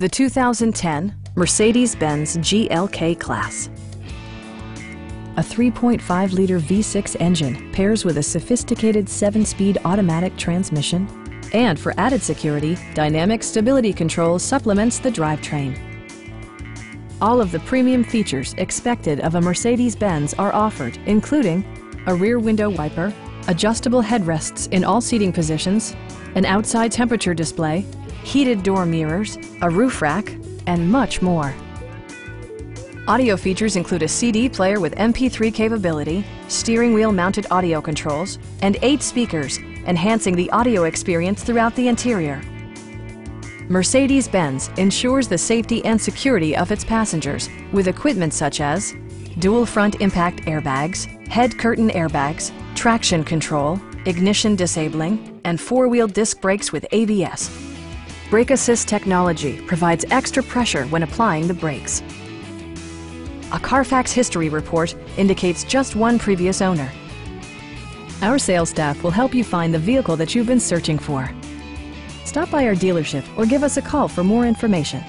The 2010 Mercedes-Benz GLK Class. A 3.5-liter V6 engine pairs with a sophisticated 7-speed automatic transmission, and for added security, dynamic stability control supplements the drivetrain. All of the premium features expected of a Mercedes-Benz are offered, including a rear window wiper, adjustable headrests in all seating positions, an outside temperature display, heated door mirrors, a roof rack, and much more. Audio features include a CD player with MP3 capability, steering wheel mounted audio controls, and 8 speakers, enhancing the audio experience throughout the interior. Mercedes-Benz ensures the safety and security of its passengers with equipment such as dual front impact airbags, head curtain airbags, traction control, ignition disabling, and 4-wheel disc brakes with ABS. Brake Assist technology provides extra pressure when applying the brakes. A Carfax history report indicates just one previous owner. Our sales staff will help you find the vehicle that you've been searching for. Stop by our dealership or give us a call for more information.